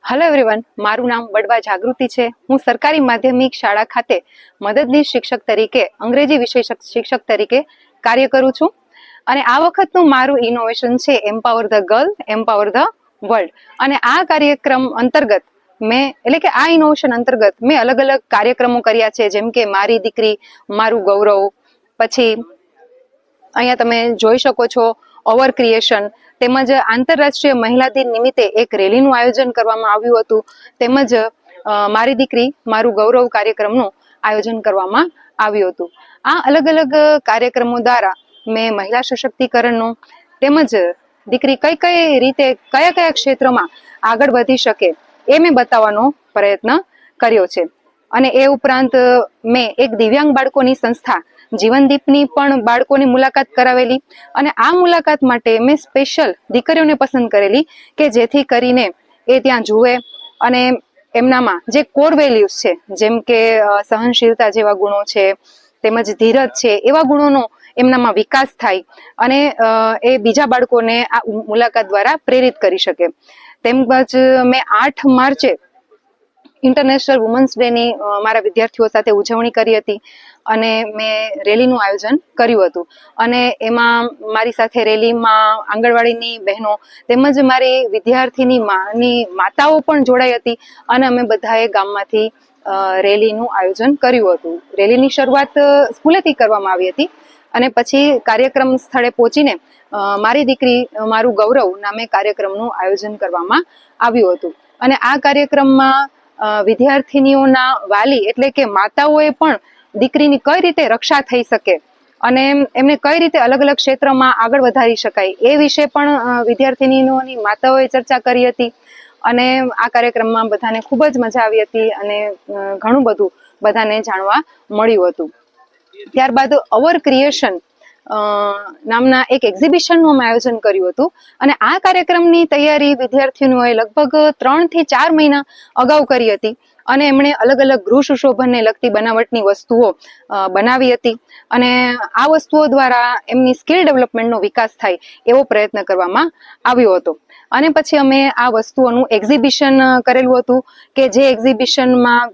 Hello everyone, મારું નામ વડવા જાગૃતિ છે। હું સરકારી માધ્યમિક શાળા ખાતે મદદનીશ શિક્ષક તરીકે અંગ્રેજી વિષય શિક્ષક તરીકે કાર્ય કરું છું અને આ વખતનું મારું ઇનોવેશન છે empower the girl empower the world. અને આ કાર્યક્રમ અંતર્ગત આ ઇનોવેશન અંતર્ગત મેં અલગ અલગ કાર્યક્રમો કર્યા છે, જેમ કે મારી દીકરી મારું ગૌરવ, પછી અહીંયા તમે જોઈ શકો છો ઓવર ક્રિએશન, તેમજ આંતરરાષ્ટ્રીય મહિલા દિન નિમિત્તે એક રેલીનું આયોજન કરવામાં આવ્યું હતું, તેમજ મારી દીકરી મારું ગૌરવ કાર્યક્રમનું આયોજન કરવામાં આવ્યું હતું। આ અલગ અલગ કાર્યક્રમો દ્વારા મેં મહિલા સશક્તિકરણનું તેમજ દીકરી કઈ કઈ રીતે કયા કયા ક્ષેત્રમાં આગળ વધી શકે એ મેં બતાવવાનો પ્રયત્ન કર્યો છે। અને એ ઉપરાંત મેં એક દિવ્યાંગ બાળકોની સંસ્થા જીવનદીપની પણ બાળકોની મુલાકાત કરાવેલી અને આ મુલાકાત માટે મેં સ્પેશિયલ દીકરીઓને પસંદ કરેલી કે જેથી કરીને એ ત્યાં જુએ અને એમનામાં જે કોર વેલ્યુઝ છે, જેમ કે સહનશીલતા જેવા ગુણો છે, તેમજ ધીરજ છે, એવા ગુણોનો એમનામાં વિકાસ થાય અને એ બીજા બાળકોને આ મુલાકાત દ્વારા પ્રેરિત કરી શકે। તેમજ મેં 8 માર્ચે ઇન્ટરનેશનલ વુમન્સ ડે ની મારા વિદ્યાર્થીઓ સાથે ઉજવણી કરી હતી અને મેં રેલીનું આયોજન કર્યું હતું અને એમાં મારી સાથે રેલીમાં આંગણવાડીની બહેનો તેમજ મારી વિદ્યાર્થીની માતાઓ પણ જોડાઈ હતી અને અમે બધાએ ગામમાંથી રેલીનું આયોજન કર્યું હતું। રેલીની શરૂઆત સ્કૂલેથી કરવામાં આવી હતી અને પછી કાર્યક્રમ સ્થળે પહોંચીને મારી દીકરી મારું ગૌરવ નામે કાર્યક્રમનું આયોજન કરવામાં આવ્યું હતું અને આ કાર્યક્રમમાં વિદ્યાર્થીનીઓના વાલી એટલે કે માતાઓએ પણ દીકરીની કઈ રીતે રક્ષા થઈ શકે અને એમને કઈ રીતે અલગ અલગ ક્ષેત્રમાં આગળ વધારી શકાય એ વિશે પણ વિદ્યાર્થીનીઓની માતાઓએ ચર્ચા કરી હતી અને આ કાર્યક્રમમાં બધાને ખૂબ જ મજા આવી હતી અને ઘણું બધું બધાને જાણવા મળ્યું હતું। ત્યારબાદ અવર ક્રિએશન નામના એક એક્ઝિબિશનનું અમે આયોજન કર્યું હતું અને આ કાર્યક્રમની તૈયારી વિદ્યાર્થીઓએ લગભગ 3 થી 4 મહિના અગાઉ કરી હતી અને એમણે અલગ અલગ ગૃહ સુશોભનને લગતી બનાવટની વસ્તુઓ બનાવી હતી અને આ વસ્તુઓ દ્વારા એમની સ્કિલ ડેવલપમેન્ટનો વિકાસ થાય એવો પ્રયત્ન કરવામાં આવ્યો હતો અને પછી અમે આ વસ્તુઓનું એક્ઝિબિશન કરેલું હતું કે જે એક્ઝિબિશનમાં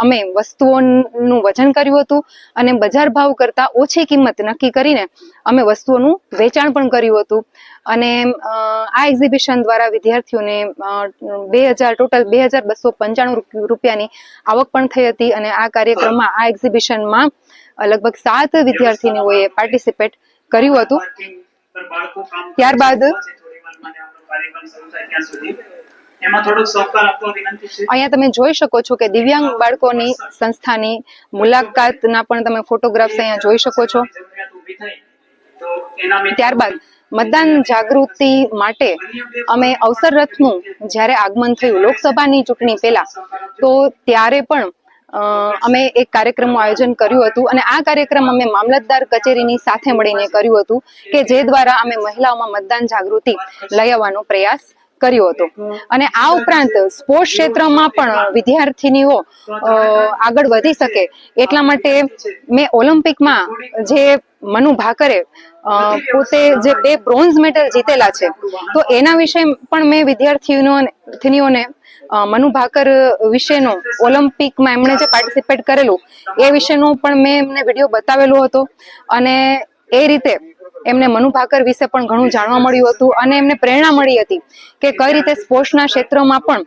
અમે વસ્તુઓનું વજન કર્યું હતું અને બજાર ભાવ કરતા ઓછી કિંમત નક્કી કરીને અમે વસ્તુઓનું વેચાણ પણ કર્યું હતું અને આ એક્ઝિબિશન દ્વારા વિદ્યાર્થીઓને ટોટલ 2295 રૂપિયાની આવક પણ થઈ હતી અને આ કાર્યક્રમમાં આ એક્ઝિબિશનમાં લગભગ 7 વિદ્યાર્થીનીઓએ પાર્ટિસિપેટ કર્યું હતું। ત્યારબાદ અહીંયા તમે જોઈ શકો છો કે દિવ્યાંગ બાળકોની સંસ્થાની મુલાકાતના પણ તમે ફોટોગ્રાફ્સ અહીંયા જોઈ શકો છો। ત્યારબાદ મતદાન જાગૃતિ માટે અમે અવસર રથનું જ્યારે આગમન થયું લોકસભાની ચૂંટણી પહેલા, તો ત્યારે પણ અમે એક કાર્યક્રમનું આયોજન કર્યું હતું અને આ કાર્યક્રમ અમે મામલતદાર કચેરીની સાથે મળીને કર્યું હતું કે જે દ્વારા અમે મહિલાઓમાં મતદાન જાગૃતિ લઈ આવવાનો પ્રયાસ કર્યો હતો અને આ ઉપરાંત સ્પોર્ટ્સ ક્ષેત્રમાં પણ વિદ્યાર્થીનીઓ આગળ વધી શકે એટલા માટે મેં ઓલિમ્પિકમાં જે મનુ ભાકરે પોતે જે 2 બ્રોન્ઝ મેડલ જીતેલા છે, તો એના વિશે પણ મેં વિદ્યાર્થીનીઓને મનુ ભાકર વિશેનો ઓલિમ્પિકમાં એમણે જે પાર્ટિસિપેટ કરેલું એ વિશેનો પણ મેં એમને વિડીયો બતાવેલો હતો અને એ રીતે એમને મનુ ભાકર વિશે પણ ઘણું જાણવા મળ્યું હતું અને એમને પ્રેરણા મળી હતી કે કઈ રીતે સ્પોર્ટ્સના ક્ષેત્રમાં પણ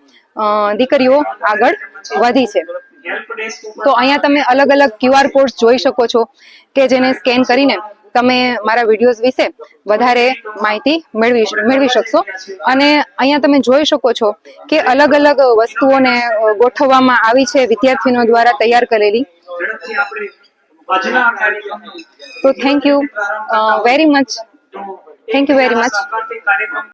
દીકરીઓ આગળ વધી છે। તો અહીંયા તમે અલગ અલગ QR કોડ્સ જોઈ શકો છો કે જેને સ્કેન કરીને તમે મારા વિડીયોઝ વિશે વધારે માહિતી મેળવી શકશો અને અહીંયા તમે જોઈ શકો છો કે અલગ અલગ વસ્તુઓને ગોઠવવામાં આવી છે વિદ્યાર્થીઓ દ્વારા તૈયાર કરેલી। તો થેન્ક યુ વેરી મચ।